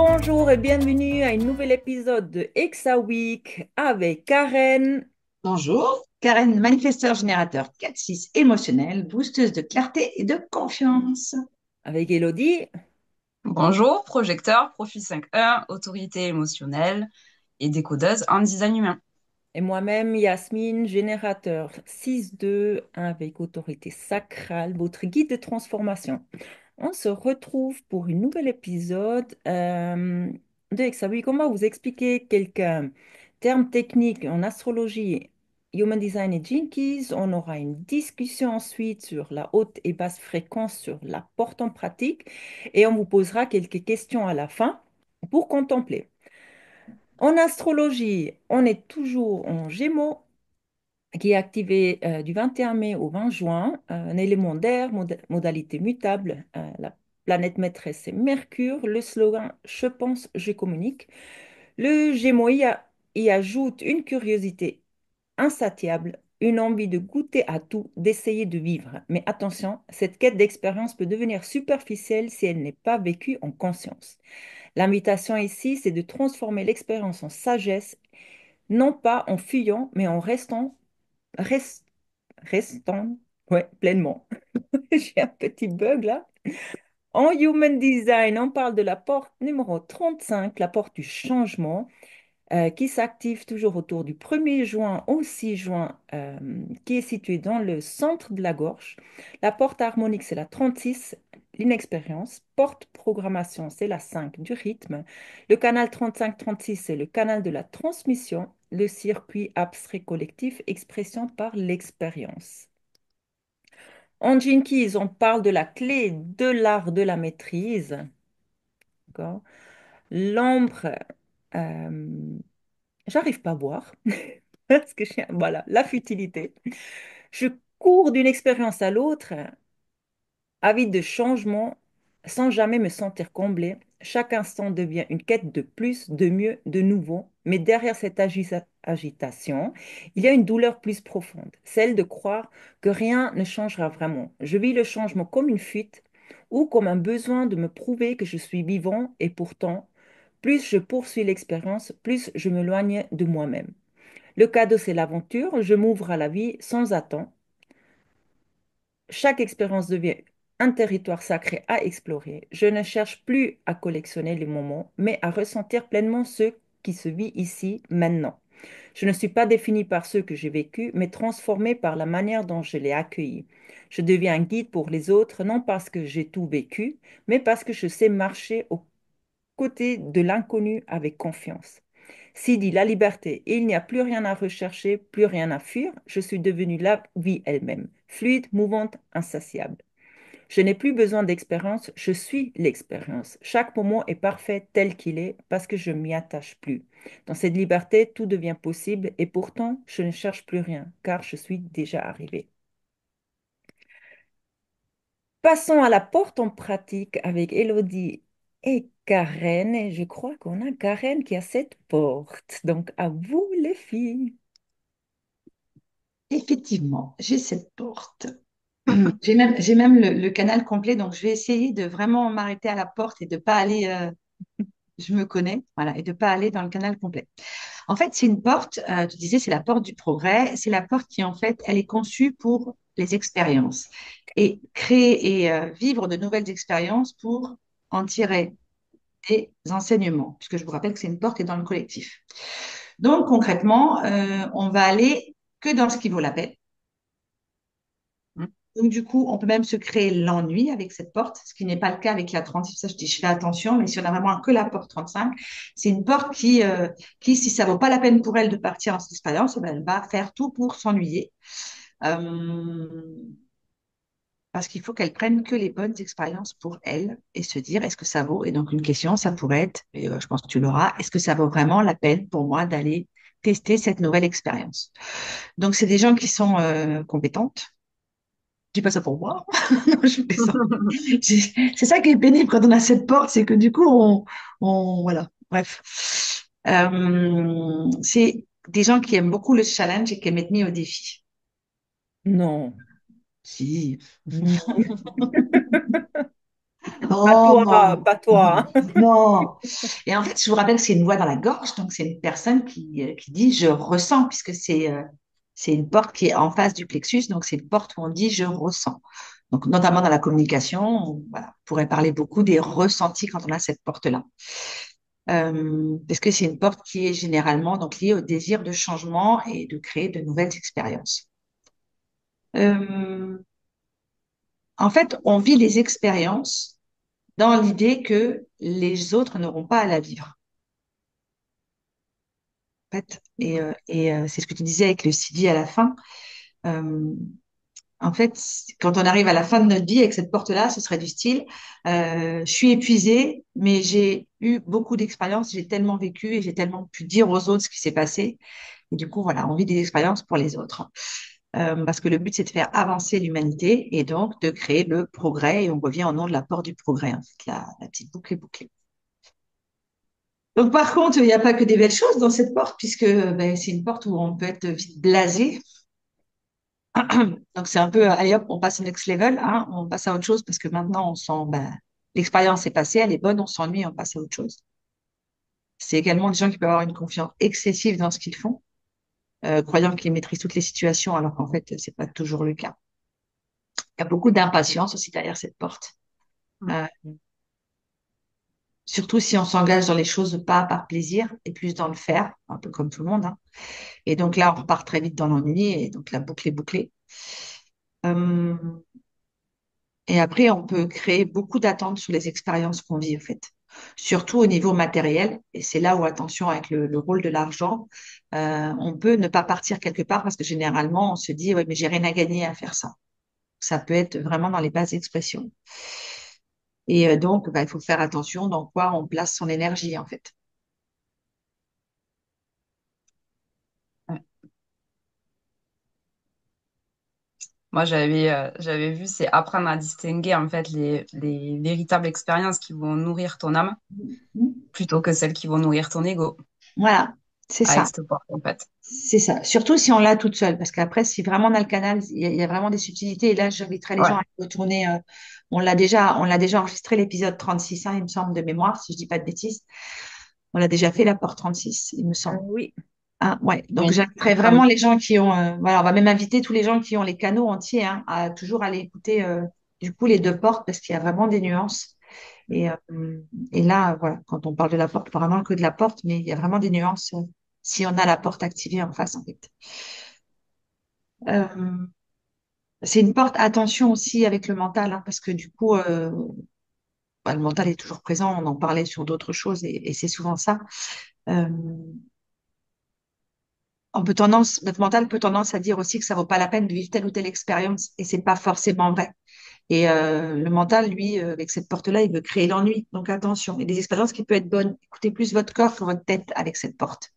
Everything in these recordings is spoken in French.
Bonjour et bienvenue à un nouvel épisode de Exa Week avec Karen, Bonjour, Karen, manifesteur générateur 4-6 émotionnel, boosteuse de clarté et de confiance. avec Elodie. Bonjour, projecteur, profil 5.1, autorité émotionnelle et décodeuse en design humain. Et moi-même, Yasmine, générateur 6-2 avec autorité sacrale, votre guide de transformation. On se retrouve pour un nouvel épisode de Hexaweek. On va vous expliquer quelques termes techniques en astrologie, Human Design et Jinkies. On aura une discussion ensuite sur la haute et basse fréquence sur la porte en pratique et on vous posera quelques questions à la fin pour contempler. En astrologie, on est toujours en Gémeaux qui est activé du 21 mai au 20 juin, un élément d'air, modalité mutable. La planète maîtresse c'est Mercure. Le slogan Je pense, je communique. Le Gémeaux y ajoute une curiosité insatiable, une envie de goûter à tout, d'essayer de vivre. Mais attention, cette quête d'expérience peut devenir superficielle si elle n'est pas vécue en conscience. L'invitation ici, c'est de transformer l'expérience en sagesse, non pas en fuyant, mais en rest- restant, ouais, pleinement. J'ai un petit bug là. En Human Design, on parle de la porte numéro 35, la porte du changement, qui s'active toujours autour du 1er juin au 6 juin, qui est située dans le centre de la gorge. La porte harmonique, c'est la 36, l'inexpérience. Porte programmation, c'est la 5 du rythme. Le canal 35-36, c'est le canal de la transmission. Le circuit abstrait collectif, expression par l'expérience. En Jinkies, on parle de la clé de l'art de la maîtrise. D'accord. L'ombre, euh, j'arrive pas à voir. Parce que voilà, la futilité. Je cours d'une expérience à l'autre, avide de changement, sans jamais me sentir comblée. Chaque instant devient une quête de plus, de mieux, de nouveau. Mais derrière cette agitation, il y a une douleur plus profonde, celle de croire que rien ne changera vraiment. Je vis le changement comme une fuite ou comme un besoin de me prouver que je suis vivant et pourtant, plus je poursuis l'expérience, plus je m'éloigne de moi-même. Le cadeau, c'est l'aventure. Je m'ouvre à la vie sans attendre. Chaque expérience devient un territoire sacré à explorer. Je ne cherche plus à collectionner les moments, mais à ressentir pleinement ce qui se vit ici, maintenant. Je ne suis pas définie par ce que j'ai vécu, mais transformée par la manière dont je l'ai accueilli. Je deviens un guide pour les autres, non parce que j'ai tout vécu, mais parce que je sais marcher aux côtés de l'inconnu avec confiance. Sidi, la liberté, il n'y a plus rien à rechercher, plus rien à fuir. Je suis devenue la vie elle-même, fluide, mouvante, insatiable. Je n'ai plus besoin d'expérience, je suis l'expérience. Chaque moment est parfait tel qu'il est parce que je m'y attache plus. Dans cette liberté, tout devient possible et pourtant, je ne cherche plus rien car je suis déjà arrivée. Passons à la porte en pratique avec Elodie et Karen. Et je crois qu'on a Karen qui a cette porte. Donc, à vous les filles. Effectivement, j'ai cette porte. J'ai même le canal complet, donc je vais essayer de vraiment m'arrêter à la porte et de pas aller, je me connais, voilà, et de pas aller dans le canal complet. En fait, c'est une porte, tu disais, c'est la porte du progrès. C'est la porte qui, en fait, elle est conçue pour les expériences et créer et vivre de nouvelles expériences pour en tirer des enseignements, puisque je vous rappelle que c'est une porte qui est dans le collectif. Donc, concrètement, on va aller que dans ce qui vaut la peine. Donc, du coup, on peut même se créer l'ennui avec cette porte, ce qui n'est pas le cas avec la 36. Ça, je dis, je fais attention, mais si on a vraiment que la porte 35, c'est une porte qui, si ça vaut pas la peine pour elle de partir en cette expérience, eh ben, elle va faire tout pour s'ennuyer. Euh, Parce qu'il faut qu'elle prenne que les bonnes expériences pour elle et se dire, est-ce que ça vaut? Et donc, une question, ça pourrait être, et je pense que tu l'auras, est-ce que ça vaut vraiment la peine pour moi d'aller tester cette nouvelle expérience? Donc, c'est des gens qui sont compétentes. Je dis pas ça pour moi. Non, je plaisante. C'est ça qui est pénible quand on a cette porte, c'est que du coup, voilà. Bref. C'est des gens qui aiment beaucoup le challenge et qui aiment être mis au défi. Non. Si. Non. Pas non, toi, pas toi. non. Et en fait, je vous rappelle que c'est une voix dans la gorge, donc c'est une personne qui dit je ressens, puisque c'est une porte qui est en face du plexus, donc c'est une porte où on dit je ressens. Donc, notamment dans la communication, voilà, on pourrait parler beaucoup des ressentis quand on a cette porte-là. Parce que c'est une porte qui est généralement donc liée au désir de changement et de créer de nouvelles expériences. Euh, En fait, on vit les expériences dans l'idée que les autres n'auront pas à la vivre. En fait, c'est ce que tu disais avec le CD à la fin. Euh, En fait, quand on arrive à la fin de notre vie avec cette porte-là, ce serait du style, je suis épuisée, mais j'ai eu beaucoup d'expériences, j'ai tellement vécu et j'ai tellement pu dire aux autres ce qui s'est passé. Et du coup, voilà, on vit des expériences pour les autres. Parce que le but, c'est de faire avancer l'humanité et donc de créer le progrès. Et on revient au nom de la porte du progrès, en fait, la petite boucle est bouclée. Donc, par contre, il n'y a pas que des belles choses dans cette porte, puisque ben, c'est une porte où on peut être vite blasé. Donc, c'est un peu, allez hop, on passe au next level, hein, on passe à autre chose, parce que maintenant, on sent, ben, l'expérience est passée, elle est bonne, on s'ennuie, on passe à autre chose. C'est également des gens qui peuvent avoir une confiance excessive dans ce qu'ils font, croyant qu'ils maîtrisent toutes les situations, alors qu'en fait, c'est pas toujours le cas. Il y a beaucoup d'impatience aussi derrière cette porte. Euh, Surtout si on s'engage dans les choses pas par plaisir et plus dans le faire, un peu comme tout le monde, hein. Et donc là, on repart très vite dans l'ennui et donc la boucle est bouclée. Euh, et après, on peut créer beaucoup d'attentes sur les expériences qu'on vit, en fait. Surtout au niveau matériel. Et c'est là où, attention, avec le rôle de l'argent, on peut ne pas partir quelque part parce que généralement, on se dit, ouais, mais j'ai rien à gagner à faire ça. Ça peut être vraiment dans les bases expressions. Et donc, bah, il faut faire attention dans quoi on place son énergie, en fait. Ouais. Moi, j'avais vu, c'est apprendre à distinguer en fait les véritables expériences qui vont nourrir ton âme plutôt que celles qui vont nourrir ton ego Voilà, c'est avec ça. cette porte en fait. C'est ça. Surtout si on l'a toute seule, parce qu'après, si vraiment on a le canal, il y a vraiment des subtilités. Et là, j'inviterai les gens Ouais. à retourner. On l'a déjà enregistré l'épisode 36, hein, il me semble, de mémoire, si je dis pas de bêtises. On l'a déjà fait, la porte 36, il me semble. Oui. Ah, ouais. Donc, Oui, j'inviterai il me semble. vraiment les gens qui ont, voilà, on va même inviter tous les gens qui ont les canaux entiers, hein, à toujours aller écouter, du coup, les deux portes, parce qu'il y a vraiment des nuances. Et, euh, et là, voilà, quand on parle de la porte, pas vraiment que de la porte, mais il y a vraiment des nuances, si on a la porte activée en face, en fait. Euh, c'est une porte, attention aussi avec le mental, hein, parce que du coup, bah, le mental est toujours présent. On en parlait sur d'autres choses et c'est souvent ça. Euh, Notre mental peut tendance à dire aussi que ça vaut pas la peine de vivre telle ou telle expérience et c'est pas forcément vrai. Et le mental, lui, avec cette porte-là, il veut créer l'ennui. Donc attention. Et des expériences qui peuvent être bonnes. Écoutez plus votre corps que votre tête avec cette porte.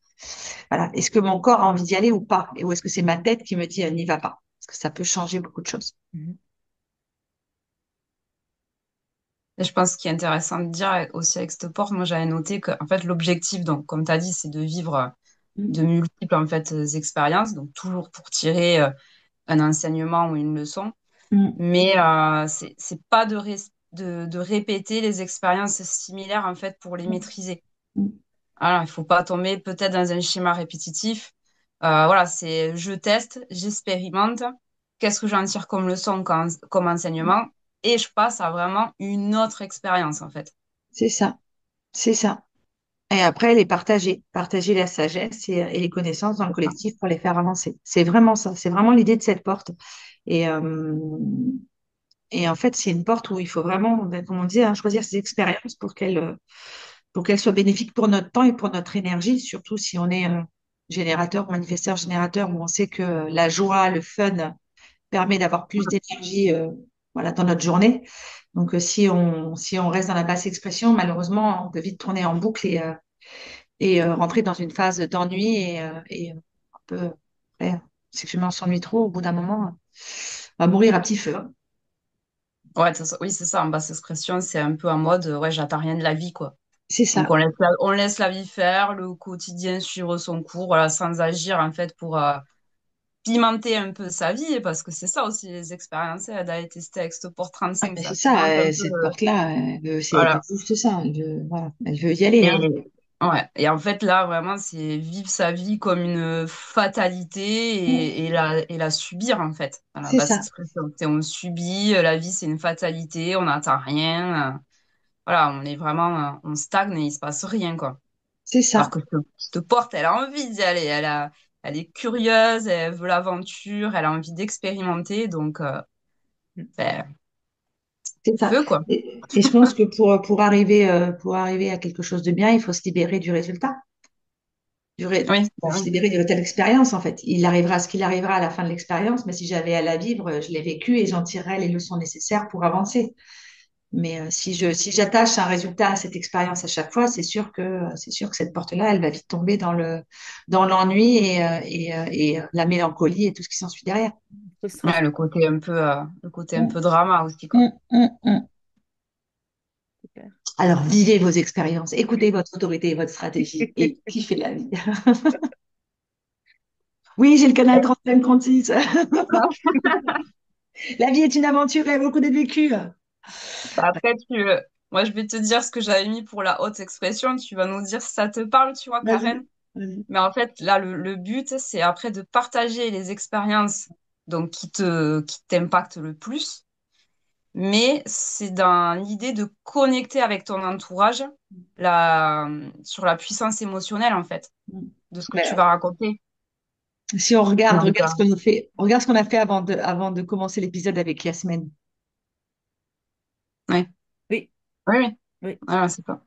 Voilà. Est-ce que mon corps a envie d'y aller ou pas? Et ou est-ce que c'est ma tête qui me dit n'y va pas? Parce que ça peut changer beaucoup de choses. Mhm. Et je pense qu'il est intéressant de dire aussi avec cette porte, moi j'avais noté que en fait l'objectif, donc comme tu as dit, c'est de vivre de Mm, multiples en fait expériences, donc toujours pour tirer un enseignement ou une leçon. mm, Mais c'est pas de répéter les expériences similaires en fait pour les maîtriser. mm, Alors, il faut pas tomber peut-être dans un schéma répétitif. Voilà, c'est je teste, j'expérimente. Qu'est-ce que j'en tire comme leçon, comme enseignement? Et je passe à vraiment une autre expérience en fait. c'est ça. C'est ça. Et après, les partager. Partager la sagesse et les connaissances dans le collectif pour les faire avancer. C'est vraiment ça. C'est vraiment l'idée de cette porte. Et, euh, et en fait, c'est une porte où il faut vraiment, ben, comme on disait, hein, choisir ses expériences pour qu'elles soient bénéfiques pour notre temps et pour notre énergie, surtout si on est générateur, manifesteur, générateur, où on sait que la joie, le fun permet d'avoir plus d'énergie voilà, dans notre journée. Donc, si on reste dans la basse expression, malheureusement, on peut vite tourner en boucle et rentrer dans une phase d'ennui et un peu, après, si je m'en s'ennuie trop, au bout d'un moment, on va mourir à petit feu, hein. Ouais, oui, c'est ça. En basse expression, c'est un peu en mode, ouais, j'attends rien de la vie, quoi. C'est Donc, ça. on laisse la vie faire, le quotidien suivre son cours, voilà, sans agir, en fait, pimenter un peu sa vie, parce que c'est ça aussi, les expériences, elle a été testée avec ce Port Ah, 35, ben c'est ça ça, pimente un peu, cette porte-là, elle veut voilà. juste ça. Voilà, elle veut y aller, Et, hein. ouais. Et en fait, là, vraiment, c'est vivre sa vie comme une fatalité Mm. et la subir, en fait. À la C'est base, ça, expression. On subit, la vie, c'est une fatalité, on n'attend rien. Voilà, on est vraiment, on stagne et il se passe rien, quoi. c'est Alors ça, que cette porte, elle a envie d'y aller, elle est curieuse, elle veut l'aventure, elle a envie d'expérimenter, donc, ben, c'est ça. feu, quoi. Et je pense que pour arriver à quelque chose de bien, il faut se libérer du résultat. Oui, bah Se oui. libérer de telle expérience, en fait. Il arrivera ce qu'il arrivera à la fin de l'expérience, mais si j'avais à la vivre, je l'ai vécu et j'en tirerai les leçons nécessaires pour avancer. Mais si j'attache un résultat à cette expérience à chaque fois, c'est sûr que cette porte-là, elle va vite tomber dans l'ennui et la mélancolie et tout ce qui s'ensuit derrière. Ouais, Frustration. le côté un Mm, peu drama aussi, quoi. mm, mm, mm. Super. Alors, vivez vos expériences, écoutez votre autorité et votre stratégie et kiffez la vie. Oui, j'ai le canal 35-36. La vie est une aventure et beaucoup d'être vécue. Après, moi, je vais te dire ce que j'avais mis pour la haute expression. Tu vas nous dire si ça te parle, tu vois, Vas-y, Karen. vas-y. Mais en fait, là, le but, c'est après de partager les expériences donc, qui t'impactent le plus. Mais c'est dans l'idée de connecter avec ton entourage sur la puissance émotionnelle, en fait, de ce que Mais, tu vas raconter. si on regarde, Donc, regarde ce qu'on a fait, regarde ce qu'on a fait avant de commencer l'épisode avec Yasmine. ouais. Oui, Oui, oui. oui. Voilà, c'est ça.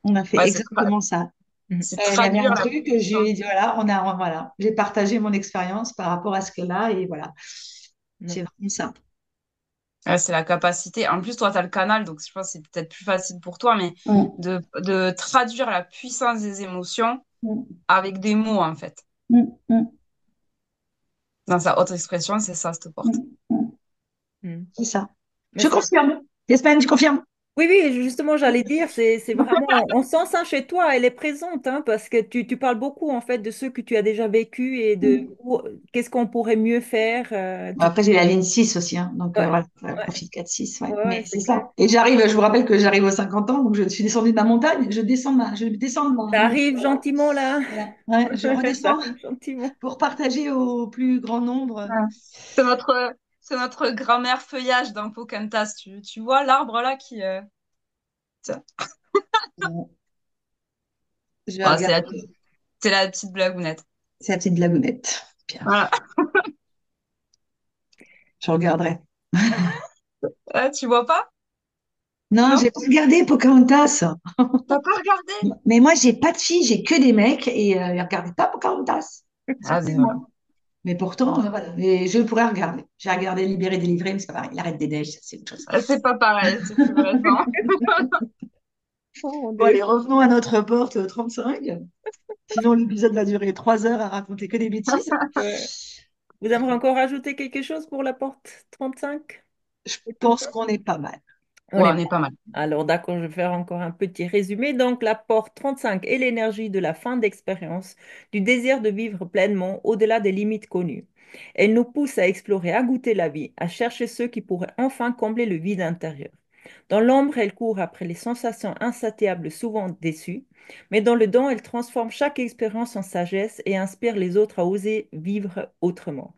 On a fait Ouais, exactement ça. Mhm. c'est Elle avait traduire un la truc, je lui puissance. ai dit, voilà, voilà, j'ai partagé mon expérience par rapport à ce qu'elle a et voilà, Oui. c'est vraiment ça. Ouais, c'est la capacité. En plus, toi, tu as le canal, donc je pense que c'est peut-être plus facile pour toi, mais Mm, de traduire la puissance des émotions mm, avec des mots, en fait. mm, mm, Dans sa haute expression, c'est ça, cette porte. mm, mm. Mhm. C'est ça. Mais Je c'est confirme. Yasmine, tu confirmes? Oui, oui, justement, j'allais dire, c'est vraiment, on sent ça chez toi, elle est présente, hein, parce que tu parles beaucoup, en fait, de ce que tu as déjà vécu et de Mm. qu'est-ce qu'on pourrait mieux faire. Bon, après, j'ai la ligne 6 aussi, hein, donc Ouais, voilà, ouais, ouais, profil 4-6, ouais. ouais, Mais ouais, c'est c'est clair. ça. Et je vous rappelle que j'arrive aux 50 ans, donc je suis descendue de ma montagne, je descends de Ça mon- arrive gentiment, là. voilà, ouais, je Ça redescends arrive gentiment. pour partager au plus grand nombre. Ouais. C'est notre grammaire feuillage dans Pocahontas. Tu vois l'arbre là qui. Ça. Bon, je vais Voilà, regarder. c'est la petite blagounette. C'est la petite blagounette. Bien, Voilà. je regarderai. Tu vois pas? Non, Non? j'ai pas regardé Pocahontas. T'as pas regardé? Mais moi, j'ai pas de filles, j'ai que des mecs et ils regardent pas Pocahontas. Ah, ben voilà. Excusez-moi. Mais pourtant, voilà. Mais je pourrais regarder. J'ai regardé Libéré, délivré, mais c'est pas pareil. L'arrêt des neiges, ça, c'est autre chose. C'est pas pareil, c'est plus récent. Oh mon Bon, Dieu. allez, revenons à notre porte 35. Sinon, l'épisode va durer 3 heures à raconter que des bêtises. Ouais. Vous aimeriez encore ajouter quelque chose pour la porte 35? Je pense qu'on est pas mal. On Ouais, est on est pas mal. Alors, d'accord, je vais faire encore un petit résumé. Donc, l'apport 35 est l'énergie de la fin d'expérience, du désir de vivre pleinement au-delà des limites connues. Elle nous pousse à explorer, à goûter la vie, à chercher ceux qui pourraient enfin combler le vide intérieur. Dans l'ombre, elle court après les sensations insatiables, souvent déçues, mais dans le don, elle transforme chaque expérience en sagesse et inspire les autres à oser vivre autrement.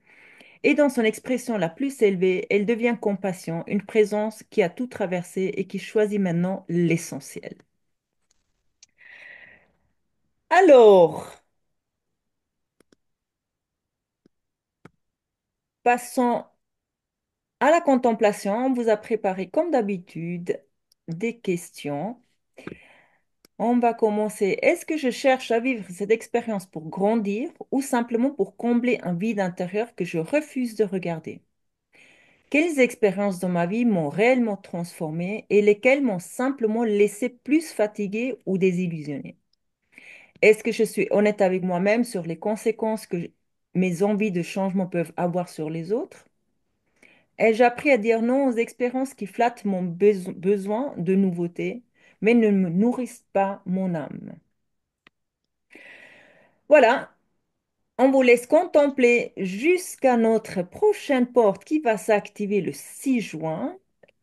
Et dans son expression la plus élevée, elle devient compassion, une présence qui a tout traversé et qui choisit maintenant l'essentiel. Alors, passons à la contemplation. On vous a préparé, comme d'habitude, des questions. On va commencer. Est-ce que je cherche à vivre cette expérience pour grandir ou simplement pour combler un vide intérieur que je refuse de regarder? Quelles expériences dans ma vie m'ont réellement transformée et lesquelles m'ont simplement laissé plus fatiguée ou désillusionnée? Est-ce que je suis honnête avec moi-même sur les conséquences que mes envies de changement peuvent avoir sur les autres? Ai-je appris à dire non aux expériences qui flattent mon besoin de nouveauté, mais ne me nourrissent pas mon âme? Voilà, On vous laisse contempler jusqu'à notre prochaine porte qui va s'activer le 6 juin,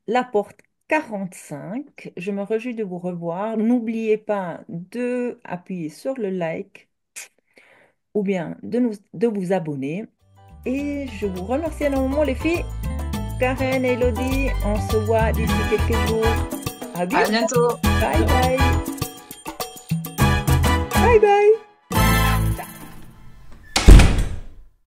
la porte 45. Je me réjouis de vous revoir. N'oubliez pas de appuyer sur le like ou bien de vous abonner. Et je vous remercie énormément les filles. Karen et Elodie, on se voit d'ici quelques jours. À À bientôt. bientôt. Bye bye.